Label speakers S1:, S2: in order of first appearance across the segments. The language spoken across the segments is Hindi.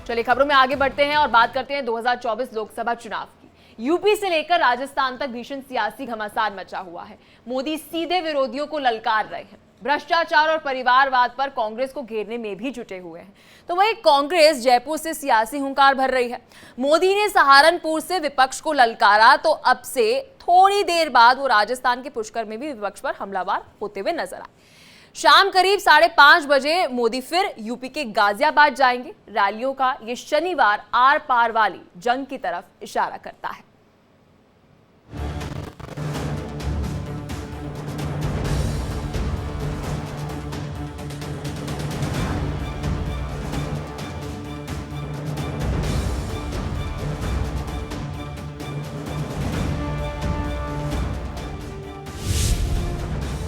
S1: चलिए खबरों में आगे बढ़ते हैं और बात करते हैं 2024 लोकसभा चुनाव की। यूपी से लेकर राजस्थान तक भीषण सियासी घमासान मचा हुआ है। मोदी सीधे विरोधियों को ललकार रहे हैं। भ्रष्टाचार और परिवारवाद पर कांग्रेस को घेरने में भी जुटे हुए हैं। तो वहीं कांग्रेस जयपुर से सियासी हुंकार भर रही है। मोदी ने सहारनपुर से विपक्ष को ललकारा तो अब से थोड़ी देर बाद वो राजस्थान के पुष्कर में भी विपक्ष पर हमलावर होते हुए नजर आए। शाम करीब 5:30 बजे मोदी फिर यूपी के गाजियाबाद जाएंगे। रैलियों का ये शनिवार आर पार वाली जंग की तरफ इशारा करता है।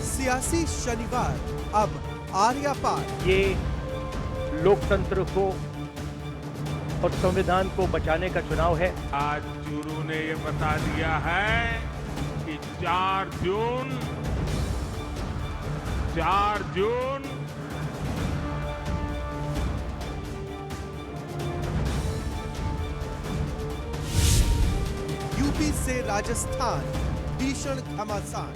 S2: सियासी शनिवार अब आर्या पार।
S3: ये लोकतंत्र को और संविधान को बचाने का चुनाव है।
S4: आज चूरू ने ये बता दिया है कि 4 जून
S2: यूपी से राजस्थान भीषण घमासान।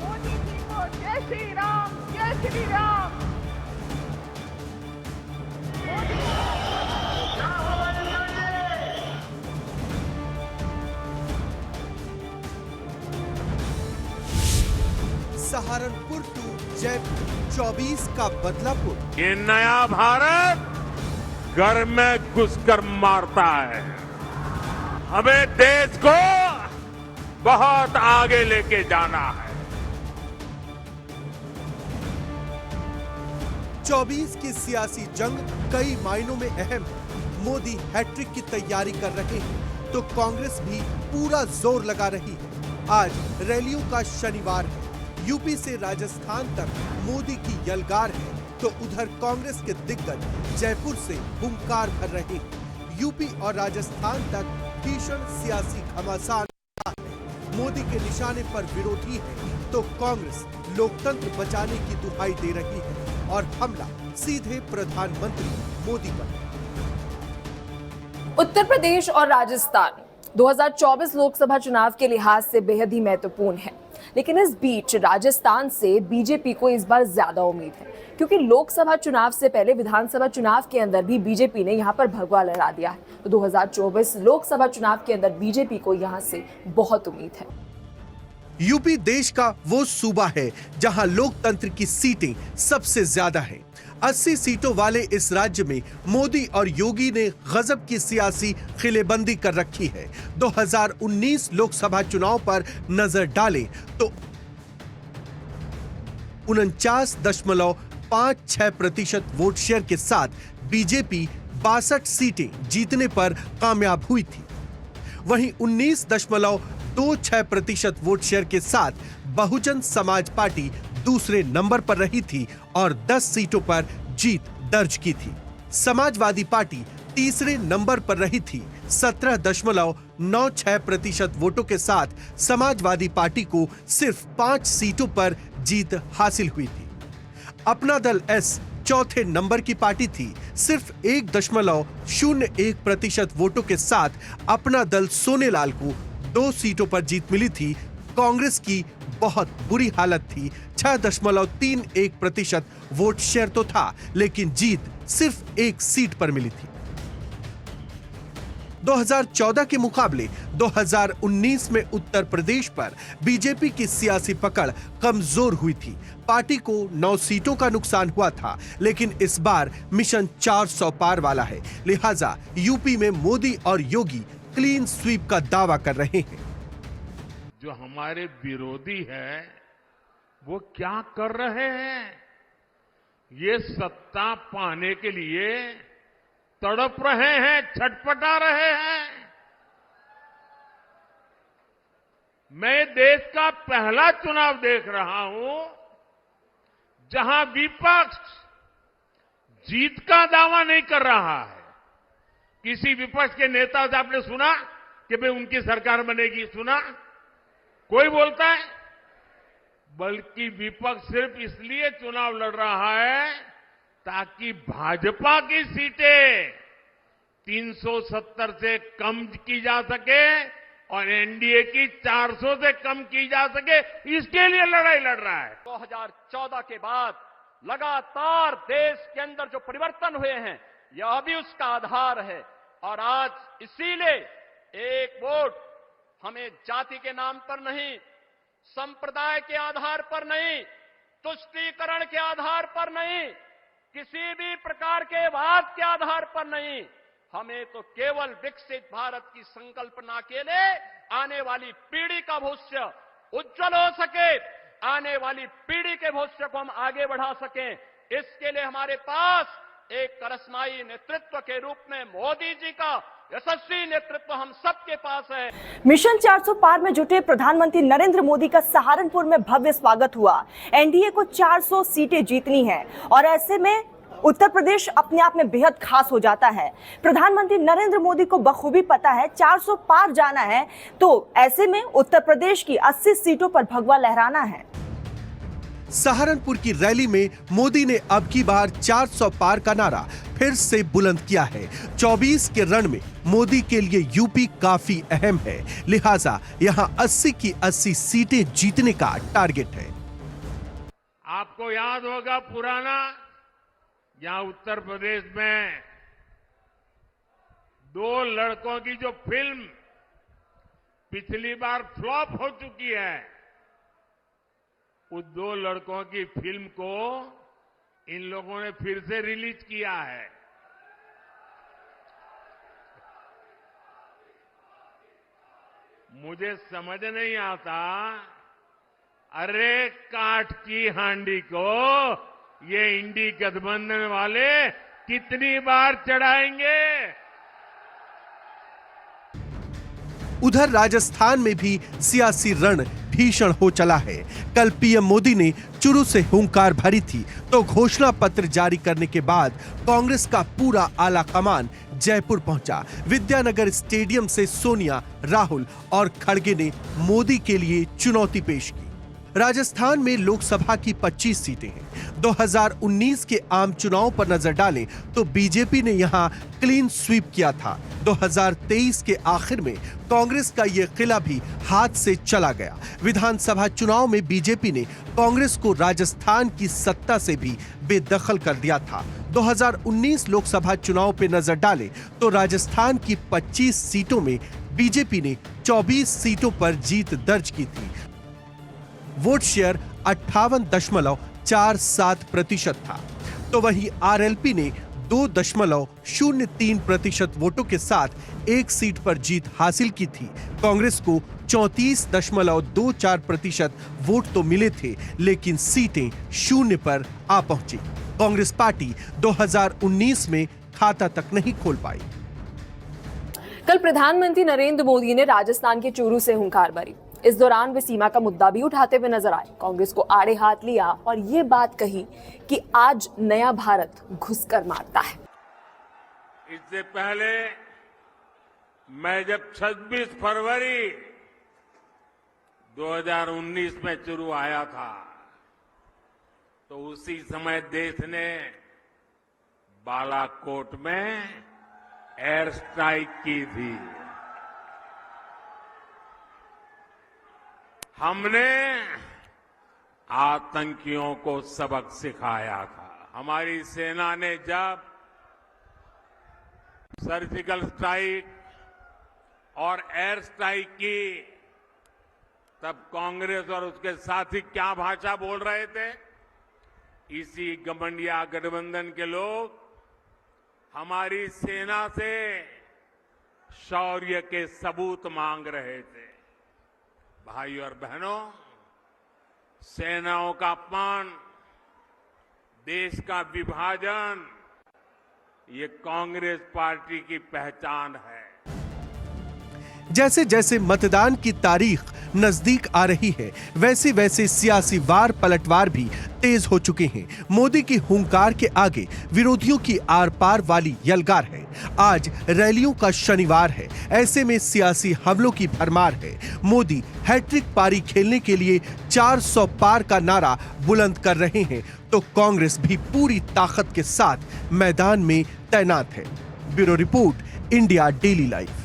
S5: मोदी जी को जय श्री राम, जय श्री राम।
S2: सहारनपुर टू जयपुर 24 का बदलापुर।
S4: ये नया भारत घर में घुसकर मारता है। हमें देश को बहुत आगे लेके जाना है।
S2: 24 की सियासी जंग कई मायनों में अहम है। मोदी हैट्रिक की तैयारी कर रहे हैं तो कांग्रेस भी पूरा जोर लगा रही है। आज रैलियों का शनिवार है। यूपी से राजस्थान तक मोदी की यलगार है तो उधर कांग्रेस के दिग्गज जयपुर से हुंकार भर रहे हैं। यूपी और राजस्थान तक भीषण सियासी घमासान है। मोदी के निशाने पर विरोधी है तो कांग्रेस लोकतंत्र बचाने की दुहाई दे रही है और हमला सीधे प्रधानमंत्री मोदी पर।
S1: उत्तर प्रदेश और राजस्थान 2024 लोकसभा चुनाव के लिहाज से बेहद ही महत्वपूर्ण है, लेकिन इस बीच राजस्थान से बीजेपी को इस बार ज्यादा उम्मीद है क्योंकि लोकसभा चुनाव से पहले विधानसभा चुनाव के अंदर भी बीजेपी ने यहां पर भगवा लहरा दिया है। तो 2024 लोकसभा चुनाव के अंदर बीजेपी को यहां से बहुत उम्मीद है।
S2: यूपी देश का वो सूबा है जहां लोकतंत्र की सीटें सबसे ज्यादा हैं। 80 सीटों वाले इस राज्य में मोदी और योगी ने गजब की सियासी खिलेबंदी कर रखी है। 2019 लोकसभा चुनाव पर नजर डालें तो 49.56% वोट शेयर के साथ बीजेपी 62 सीटें जीतने पर कामयाब हुई थी। वहीं 19.26% वोट शेयर के साथ बहुजन समाज पार्टी दूसरे नंबर पर रही थी और 10 सीटों पर जीत दर्ज की थी। समाजवादी पार्टी तीसरे नंबर पर रही थी। 17.96% वोटों के साथ समाजवादी पार्टी को सिर्फ 5 सीटों पर जीत हासिल हुई थी। अपना दल एस चौथे नंबर की पार्टी थी। सिर्फ 1.01% वोटों के साथ अपना दल सोनेलाल को 2 सीटों पर जीत मिली थी। कांग्रेस की बहुत बुरी हालत थी। 6.31% वोट शेयर तो था, लेकिन जीत सिर्फ 1 सीट पर मिली थी। 2014 के मुकाबले 2019 में उत्तर प्रदेश पर बीजेपी की सियासी पकड़ कमजोर हुई थी। पार्टी को 9 सीटों का नुकसान हुआ था, लेकिन इस बार मिशन 400 पार वाला है। लिहाजा यूपी में मोदी और योगी क्लीन स्वीप का दावा कर रहे हैं।
S4: जो हमारे विरोधी है वो क्या कर रहे हैं? ये सत्ता पाने के लिए तड़प रहे हैं, छटपटा रहे हैं। मैं देश का पहला चुनाव देख रहा हूं जहां विपक्ष जीत का दावा नहीं कर रहा है। किसी विपक्ष के नेता से आपने सुना कि भाई उनकी सरकार बनेगी? सुना कोई बोलता है? बल्कि विपक्ष सिर्फ इसलिए चुनाव लड़ रहा है ताकि भाजपा की सीटें 370 से कम की जा सके और एनडीए की 400 से कम की जा सके, इसके लिए लड़ाई लड़ रहा है।
S6: 2014 के बाद लगातार देश के अंदर जो परिवर्तन हुए हैं, यह भी उसका आधार है। और आज इसीलिए एक वोट हमें जाति के नाम पर नहीं, संप्रदाय के आधार पर नहीं, तुष्टीकरण के आधार पर नहीं, किसी भी प्रकार के वाद के आधार पर नहीं, हमें तो केवल विकसित भारत की संकल्पना के लिए आने वाली पीढ़ी का भविष्य उज्जवल हो सके, आने वाली पीढ़ी के भविष्य को हम आगे बढ़ा सकें, इसके लिए हमारे पास एक करिश्माई नेतृत्व के रूप में मोदी जी का यशस्वी नेतृत्व हम सबके पास है।
S7: मिशन 400 पार में जुटे प्रधानमंत्री नरेंद्र मोदी का सहारनपुर में भव्य स्वागत हुआ। एनडीए को 400 सीटें जीतनी है और ऐसे में उत्तर प्रदेश अपने आप में बेहद खास हो जाता है। प्रधानमंत्री नरेंद्र मोदी को बखूबी पता है 400 पार जाना है, तो ऐसे में उत्तर प्रदेश की 80 सीटों पर भगवा लहराना है।
S2: सहारनपुर की रैली में मोदी ने अब की बार 400 पार का नारा फिर से बुलंद किया है। 24 के रण में मोदी के लिए यूपी काफी अहम है, लिहाजा यहां 80 की 80 सीटें जीतने का टारगेट है।
S4: आपको याद होगा पुराना, यहां उत्तर प्रदेश में 2 लड़कों की जो फिल्म पिछली बार फ्लॉप हो चुकी है, उस 2 लड़कों की फिल्म को इन लोगों ने फिर से रिलीज किया है। मुझे समझ नहीं आता, अरे काठ की हांडी को ये इंडी गठबंधन वाले कितनी बार चढ़ाएंगे।
S2: उधर राजस्थान में भी सियासी रण भीषण हो चला है। कल पीएम मोदी ने चुरू से हुंकार भरी थी, तो घोषणा पत्र जारी करने के बाद कांग्रेस का पूरा आला कमान जयपुर पहुंचा। विद्यानगर स्टेडियम से सोनिया, राहुल और खड़गे ने मोदी के लिए चुनौती पेश की। राजस्थान में लोकसभा की 25 सीटें हैं। 2019 के आम चुनाव पर नजर डालें तो बीजेपी ने यहां क्लीन स्वीप किया था। 2023 के आखिर में कांग्रेस का यह किला भी हाथ से चला गया। विधानसभा चुनाव में बीजेपी ने कांग्रेस को राजस्थान की सत्ता से भी बेदखल कर दिया था। 2019 लोकसभा चुनाव पर नजर डालें तो राजस्थान की 25 सीटों में बीजेपी ने 24 सीटों पर जीत दर्ज की थी। वोट शेयर 58.47% था, तो वहीं आरएलपी ने 2.03% वोटों के साथ एक सीट पर जीत हासिल की थी। कांग्रेस को 34.24% वोट तो मिले थे, लेकिन सीटें शून्य पर आ पहुंची। कांग्रेस पार्टी 2019 में खाता तक नहीं खोल पाई।
S1: कल प्रधानमंत्री नरेंद्र मोदी ने राजस्थान के चूरू से हुंकार भरी। इस दौरान वे सीमा का मुद्दा भी उठाते हुए नजर आए, कांग्रेस को आड़े हाथ लिया और ये बात कही कि आज नया भारत घुसकर मारता है।
S4: इससे पहले मैं जब 26 फरवरी 2019 में चुरू आया था, तो उसी समय देश ने बालाकोट में एयर स्ट्राइक की थी। हमने आतंकियों को सबक सिखाया था। हमारी सेना ने जब सर्जिकल स्ट्राइक और एयर स्ट्राइक की, तब कांग्रेस और उसके साथी क्या भाषा बोल रहे थे? इसी गठबंधन गठबंधन के लोग हमारी सेना से शौर्य के सबूत मांग रहे थे। भाइयों और बहनों, सेनाओं का अपमान, देश का विभाजन, ये कांग्रेस पार्टी की पहचान है।
S2: जैसे जैसे मतदान की तारीख नजदीक आ रही है, वैसे वैसे सियासी वार पलटवार भी तेज हो चुके हैं। मोदी की हुंकार के आगे विरोधियों की आर पार वाली यलगार है। आज रैलियों का शनिवार है, ऐसे में सियासी हमलों की भरमार है। मोदी हैट्रिक पारी खेलने के लिए 400 पार का नारा बुलंद कर रहे हैं, तो कांग्रेस भी पूरी ताकत के साथ मैदान में तैनात है। Bureau report, India daily life.